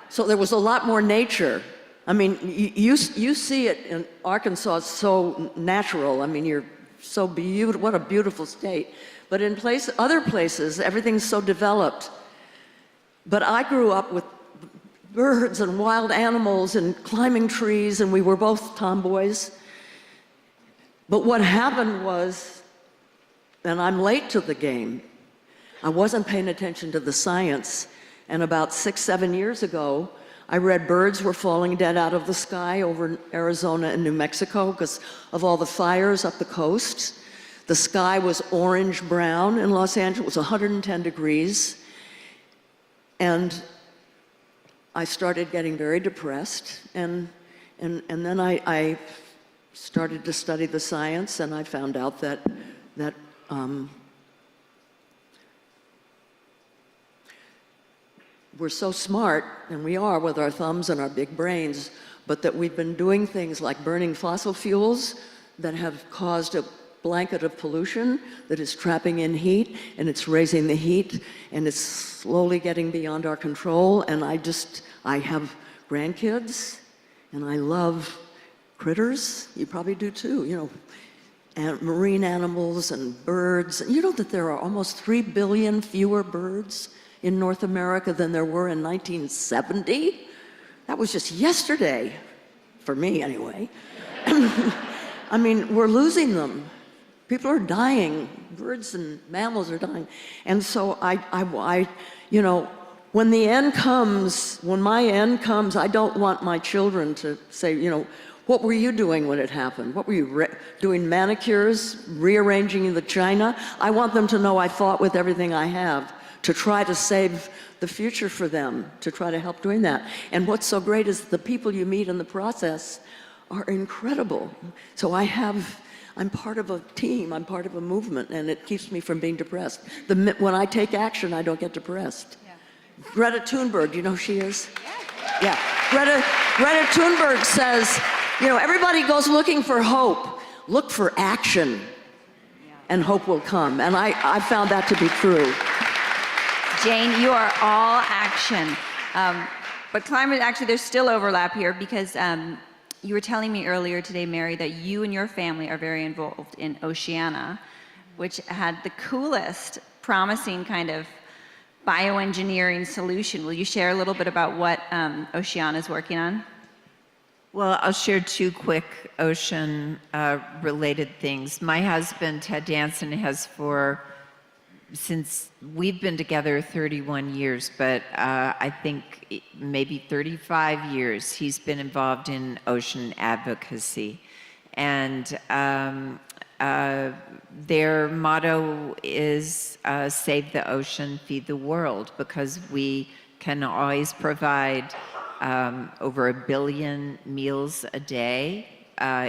So there was a lot more nature. I mean, you see it in Arkansas, it's so natural. I mean, you're so beautiful, what a beautiful state. But in other places, everything's so developed. But I grew up with birds and wild animals and climbing trees, and we were both tomboys. But what happened was, and I'm late to the game, I wasn't paying attention to the science, and about 6, 7 years ago, I read birds were falling dead out of the sky over Arizona and New Mexico because of all the fires up the coast. The sky was orange-brown in Los Angeles. It was 110 degrees. And I started getting very depressed. And then I started to study the science, and I found out that we're so smart, and we are with our thumbs and our big brains, but that we've been doing things like burning fossil fuels that have caused a blanket of pollution that is trapping in heat, and it's raising the heat, and it's slowly getting beyond our control. And I have grandkids, and I love critters. You probably do too, you know, and marine animals and birds. And you know that there are almost 3 billion fewer birds in North America than there were in 1970? That was just yesterday, for me anyway. I mean, we're losing them. People are dying. Birds and mammals are dying. And so you know, when the end comes, when my end comes, I don't want my children to say, you know, what were you doing when it happened? What were you doing, manicures, rearranging the china? I want them to know I fought with everything I have to try to save the future for them, to try to help doing that. And what's so great is the people you meet in the process are incredible. So I'm part of a team, I'm part of a movement, and it keeps me from being depressed. When I take action, I don't get depressed. Yeah. Greta Thunberg, do you know who she is? Yeah. Greta Thunberg says, you know, everybody goes looking for hope. Look for action, and hope will come. And I found that to be true. Jane, you are all action. But climate, actually, there's still overlap here because you were telling me earlier today, Mary, that you and your family are very involved in Oceana, which had the coolest, promising kind of bioengineering solution. Will you share a little bit about what Oceana is working on? Well, I'll share 2 quick ocean-related things. My husband, Ted Danson, has since we've been together 31 years, but I think maybe 35 years, he's been involved in ocean advocacy. And their motto is save the ocean, feed the world, because we can always provide over 1 billion meals a day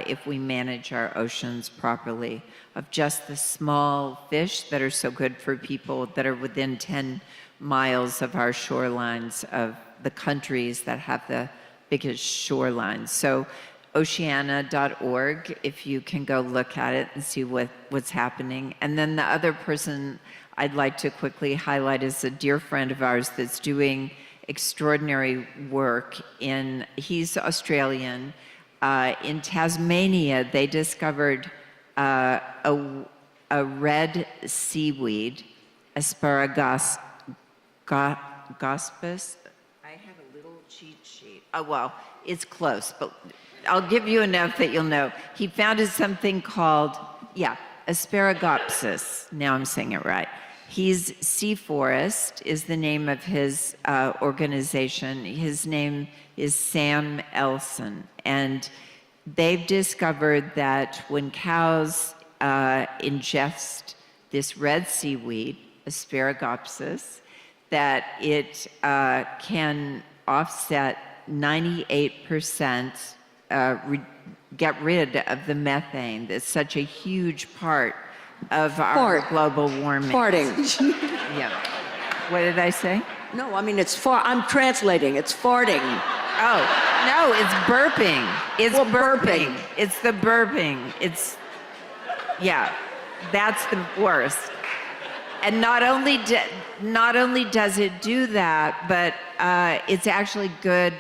if we manage our oceans properly, of just the small fish that are so good for people that are within 10 miles of our shorelines, of the countries that have the biggest shorelines. So oceana.org, if you can go look at it and see what's happening. And then the other person I'd like to quickly highlight is a dear friend of ours that's doing extraordinary work he's Australian. In Tasmania, they discovered a red seaweed, asparagus gospus. I have a little cheat sheet. Oh, well, it's close, but I'll give you enough that you'll know. He founded something called, Asparagopsis. Now I'm saying it right. Sea Forest is the name of his organization. His name is Sam Elson. And they've discovered that when cows ingest this red seaweed, Asparagopsis, that it can offset 98%, get rid of the methane. That's such a huge part of our global warming. Farting. Yeah. What did I say? No, I mean, I'm translating. It's farting. Oh, no, it's burping. It's burping. It's the burping. That's the worst. And not only does it do that, but it's actually good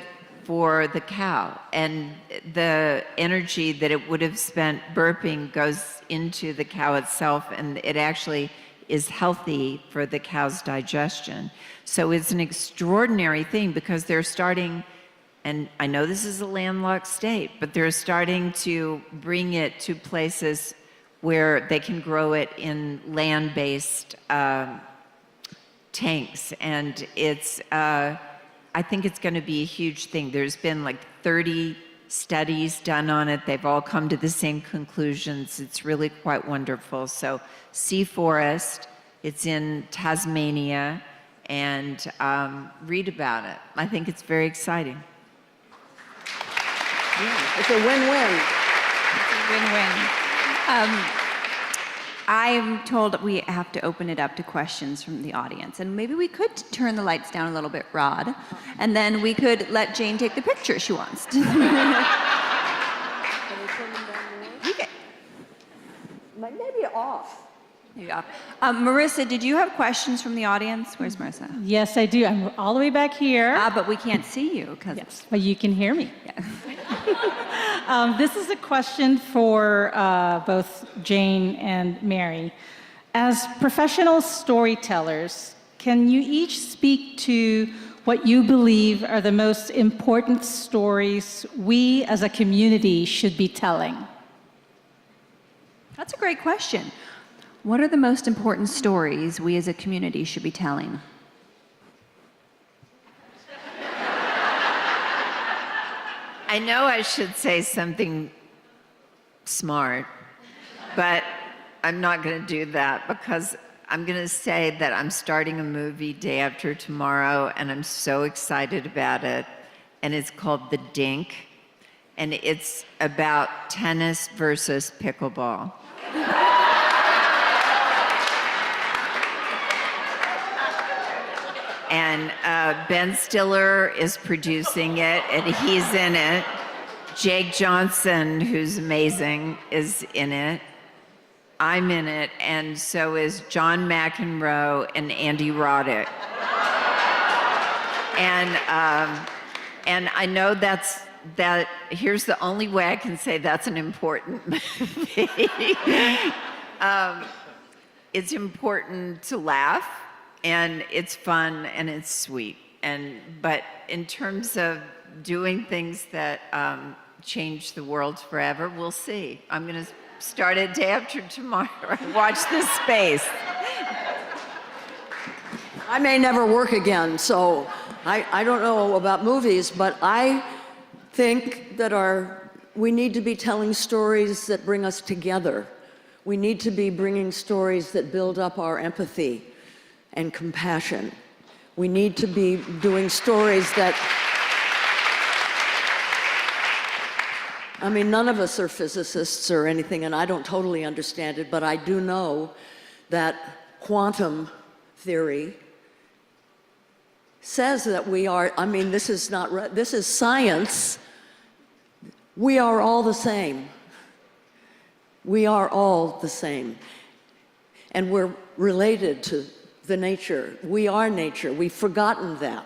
for the cow. And the energy that it would have spent burping goes into the cow itself, and it actually is healthy for the cow's digestion. So it's an extraordinary thing because they're starting, and I know this is a landlocked state, but they're starting to bring it to places where they can grow it in land-based tanks. And it's, I think it's going to be a huge thing. There's been like 30 studies done on it. They've all come to the same conclusions. It's really quite wonderful. So Sea Forest, it's in Tasmania, and read about it. I think it's very exciting. Yeah, it's a win-win. It's a win-win. I'm told we have to open it up to questions from the audience, and maybe we could turn the lights down a little bit, Rod, and then we could let Jane take the picture she wants to. Okay. Maybe off. Maybe off. Marissa, did you have questions from the audience? Where's Marissa? Yes, I do. I'm all the way back here. But we can't see you because. Yes, but you can hear me. Yeah. This is a question for both Jane and Mary. As professional storytellers, can you each speak to what you believe are the most important stories we as a community should be telling? That's a great question. What are the most important stories we as a community should be telling? I know I should say something smart, but I'm not going to do that because I'm going to say that I'm starting a movie day after tomorrow, and I'm so excited about it. And it's called The Dink, and it's about tennis versus pickleball. And Ben Stiller is producing it, and he's in it. Jake Johnson, who's amazing, is in it. I'm in it, and so is John McEnroe and Andy Roddick. And I know that. Here's the only way I can say that's an important movie. It's important to laugh. And it's fun and it's sweet. But in terms of doing things that change the world forever, we'll see. I'm going to start it day after tomorrow. Watch this space. I may never work again, so I don't know about movies, but I think that we need to be telling stories that bring us together. We need to be bringing stories that build up our empathy and compassion. We need to be doing stories that, I mean, none of us are physicists or anything, and I don't totally understand it, but I do know that quantum theory says that we are, I mean, this is science. We are all the same. We are all the same. And we're related to the nature. We are nature. We've forgotten that.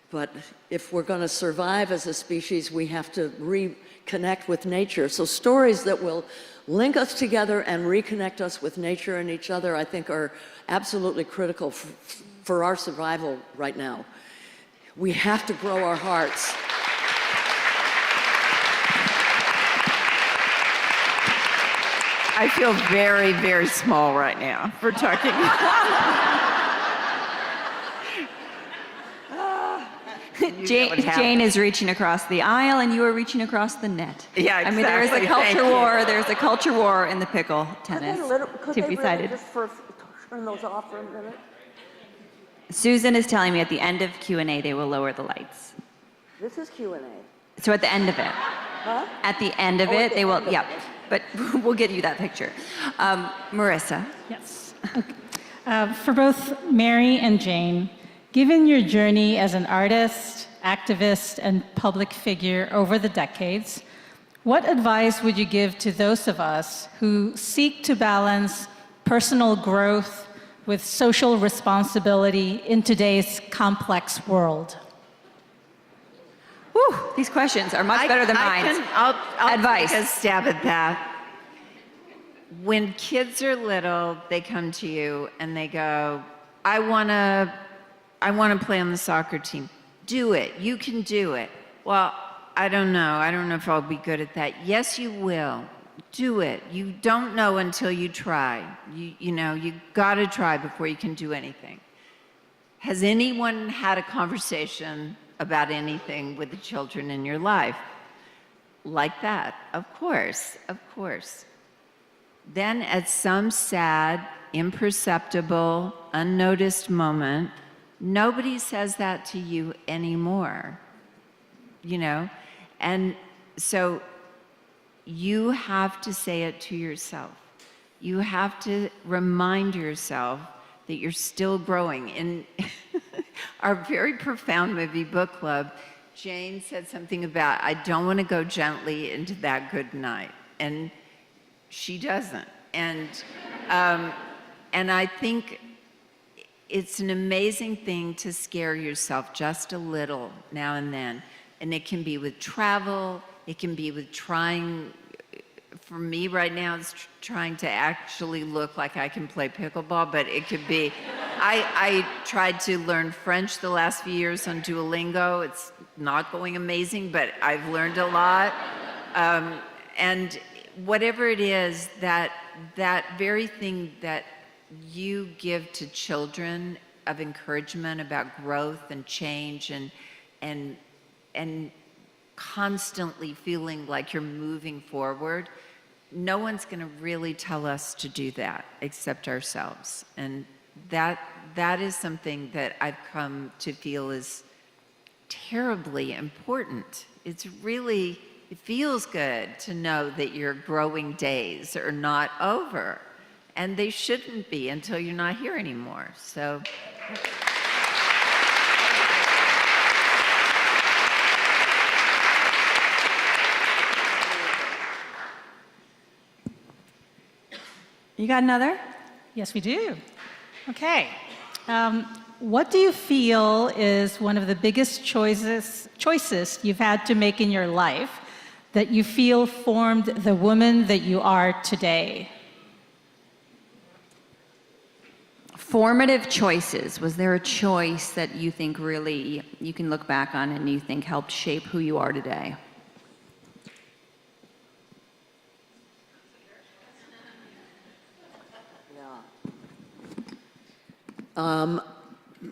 But if we're going to survive as a species, we have to reconnect with nature. So stories that will link us together and reconnect us with nature and each other, I think, are absolutely critical for our survival right now. We have to grow our hearts. I feel very, very small right now for talking. Jane is reaching across the aisle, and you are reaching across the net. Yeah, exactly. I mean, there is a culture war. There's a culture war in the pickle tennis. Could to they be really cited. just turn those off for a minute? Susan is telling me at the end of Q&A they will lower the lights. This is Q&A. So at the end of it. Huh? At the end of Oh, at it, the they will. end of Yep. it. But we'll get you that picture. Marissa. Yes. Okay. For both Mary and Jane, given your journey as an artist, activist, and public figure over the decades, what advice would you give to those of us who seek to balance personal growth with social responsibility in today's complex world? Whew, these questions are much better than mine. I'll Advice. take a stab at that. when kids are little, they come to you and they go, I wanna play on the soccer team. Do it, you can do it. Well, I don't know if I'll be good at that. Yes, you will. Do it. You don't know until you try. You know, you gotta try before you can do anything. Has anyone had a conversation about anything with the children in your life? Like that? Of course, of course. Then at some sad, imperceptible, unnoticed moment, nobody says that to you anymore, you know? And so you have to say it to yourself. You have to remind yourself that you're still growing. In our very profound movie book club, Jane said something about, I don't want to go gently into that good night. And she doesn't. And I think it's an amazing thing to scare yourself just a little now and then. And it can be with travel, it can be with trying, for me right now, it's trying to actually look like I can play pickleball, but it could be, I tried to learn French the last few years on Duolingo. It's not going amazing, but I've learned a lot. And whatever it is, that very thing that you give to children of encouragement about growth and change and constantly feeling like you're moving forward, no one's going to really tell us to do that except ourselves. And that is something that I've come to feel is terribly important. It's really, it feels good to know that your growing days are not over, and they shouldn't be until you're not here anymore. So. You got another? Yes, we do. Okay. What do you feel is one of the biggest choices you've had to make in your life that you feel formed the woman that you are today? Formative choices. Was there a choice that you think really you can look back on and you think helped shape who you are today?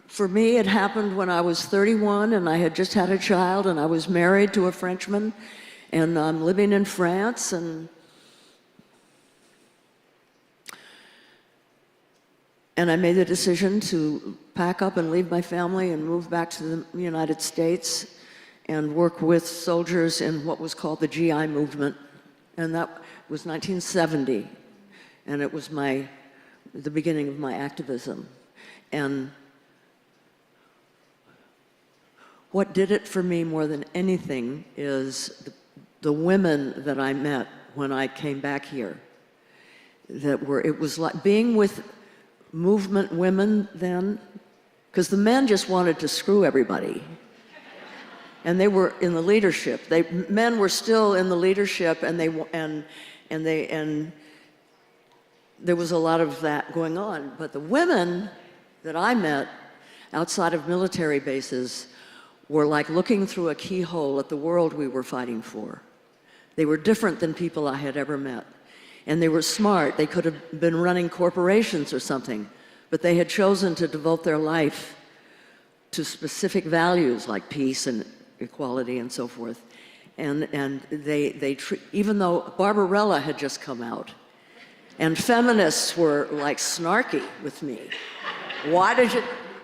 For me, it happened when I was 31 and I had just had a child and I was married to a Frenchman and I'm living in France and I made the decision to pack up and leave my family and move back to the United States and work with soldiers in what was called the GI movement. And that was 1970. And it was the beginning of my activism. And what did it for me more than anything is the women that I met when I came back here. It was like being with movement women then, because the men just wanted to screw everybody. And they were in the leadership. Men were still in the leadership, and there was a lot of that going on. But the women that I met outside of military bases were like looking through a keyhole at the world we were fighting for. They were different than people I had ever met. And they were smart. They could have been running corporations or something, but they had chosen to devote their life to specific values like peace and equality and so forth. And even though Barbarella had just come out, and feminists were like snarky with me. Why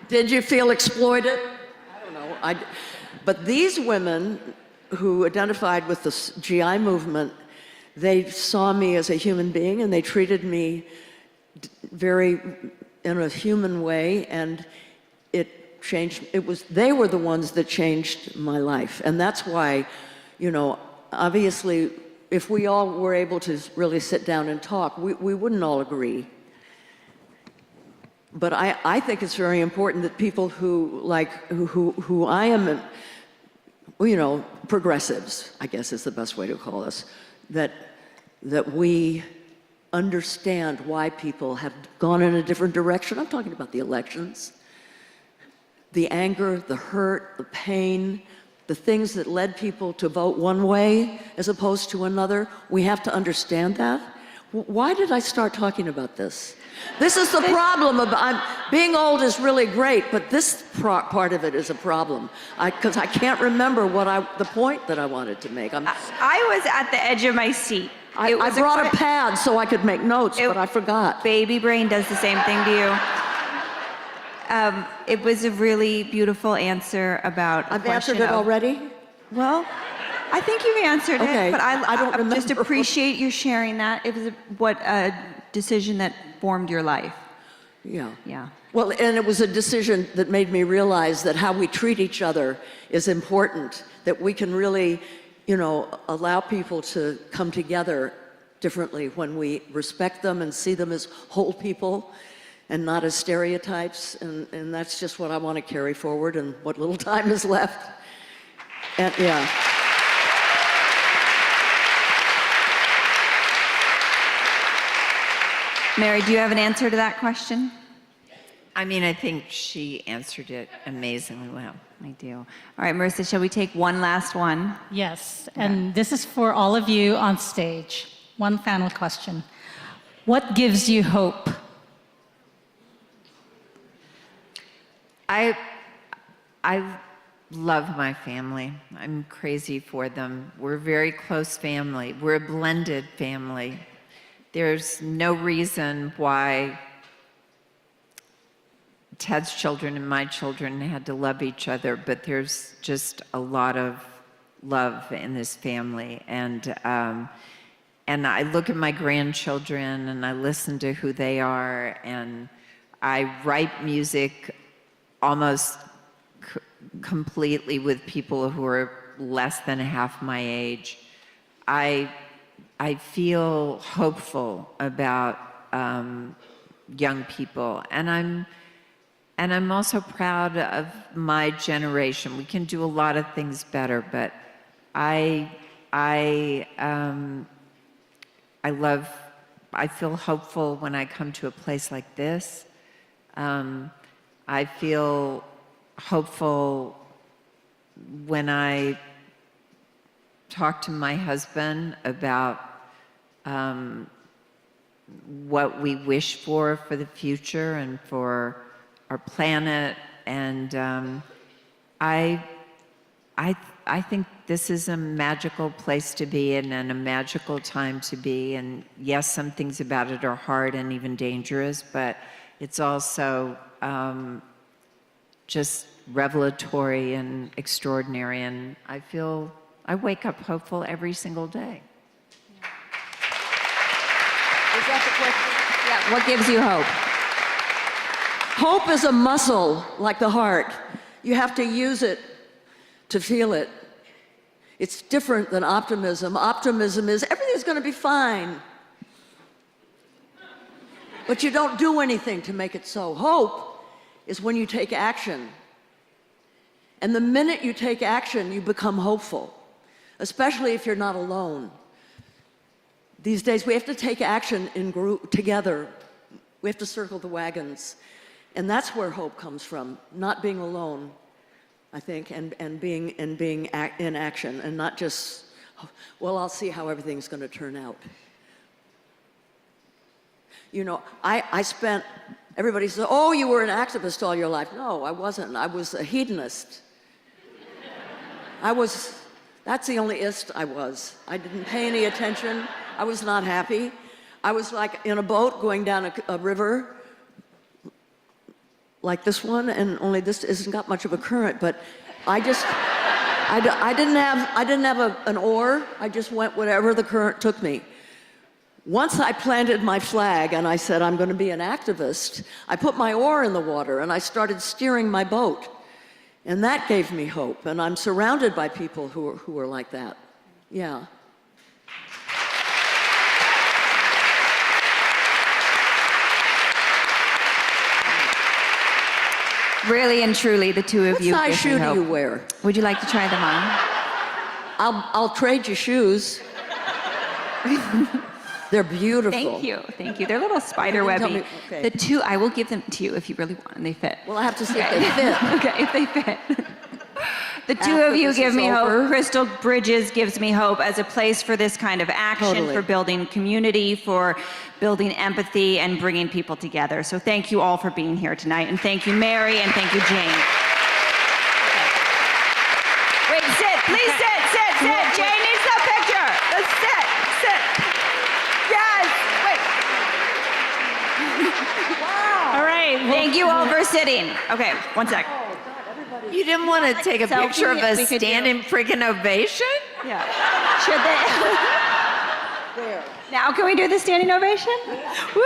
did you feel exploited? I don't know. But these women who identified with the GI movement, they saw me as a human being and they treated me in a human way, and it changed. They were the ones that changed my life. And that's why, obviously, if we all were able to really sit down and talk, we wouldn't all agree. But I think it's very important that people who I am, progressives, I guess is the best way to call us, that we understand why people have gone in a different direction. I'm talking about the elections. The anger, the hurt, the pain, the things that led people to vote one way as opposed to another. We have to understand that. Why did I start talking about this? This is the problem. Being old is really great, but this part of it is a problem. Because I can't remember the point that I wanted to make. I was at the edge of my seat. I brought a pad so I could make notes, but I forgot. Baby brain does the same thing to you. It was a really beautiful answer about. I've answered it already? Well, I think you've answered Okay, it, but I don't remember. just appreciate you sharing that. It was a decision that formed your life. Yeah. Yeah. Well, and it was a decision that made me realize that how we treat each other is important, that we can really, allow people to come together differently when we respect them and see them as whole people and not as stereotypes. And that's just what I want to carry forward and what little time is left. And yeah. Mary, do you have an answer to that question? I mean, I think she answered it amazingly well. I do. All right, Marissa, shall we take one last one? Yes, and this is for all of you on stage. One final question. What gives you hope? I love my family. I'm crazy for them. We're a very close family. We're a blended family. There's no reason why Ted's children and my children had to love each other, but there's just a lot of love in this family. And I look at my grandchildren and I listen to who they are, and I write music almost completely with people who are less than half my age. I feel hopeful about young people, and I'm also proud of my generation. We can do a lot of things better, but I feel hopeful when I come to a place like this. I feel hopeful when I talk to my husband about what we wish for the future and for our planet. And I think this is a magical place to be in and a magical time to be. And yes, some things about it are hard and even dangerous, but it's also just revelatory and extraordinary. And I wake up hopeful every single day. Is that the question? Yeah. What gives you hope? Hope is a muscle like the heart. You have to use it to feel it. It's different than optimism. Optimism is everything's going to be fine. But you don't do anything to make it so. Hope is when you take action. And the minute you take action, you become hopeful, especially if you're not alone. These days, we have to take action in group, together. We have to circle the wagons. And that's where hope comes from, not being alone, I think, and being in action, and not just, well, I'll see how everything's going to turn out. Everybody says, oh, you were an activist all your life. No, I wasn't. I was a hedonist. That's the only ist I was. I didn't pay any attention. I was not happy. I was like in a boat going down a river like this one, and only this isn't got much of a current, but I didn't have an oar. I just went wherever the current took me. Once I planted my flag and I said, I'm going to be an activist, I put my oar in the water and I started steering my boat. And that gave me hope. And I'm surrounded by people who are like that. Yeah. Really and truly, the two of you. What size shoe do you wear? Would you like to try them on? I'll trade you shoes. They're beautiful. Thank you, thank you. They're a little spider You didn't tell webby. me- okay. The two, I will give them to you if you really want, and they fit. Well, I have to see if they fit. Okay, if they fit. The two After of you this give is me over. hope. Crystal Bridges gives me hope as a place for this kind of action, Totally. for building community, for building empathy, and bringing people together. So thank you all for being here tonight, and thank you, Mary, and thank you, Jane. Wait, sit, please sit. Jane needs that picture. Let's sit. Yes, wait. All right. well- Thank you all for sitting. Okay, one sec. You didn't want to take a selfie picture of a we could do. standing freaking ovation? Yeah. Should they? There. Now can we do the standing ovation? Woo!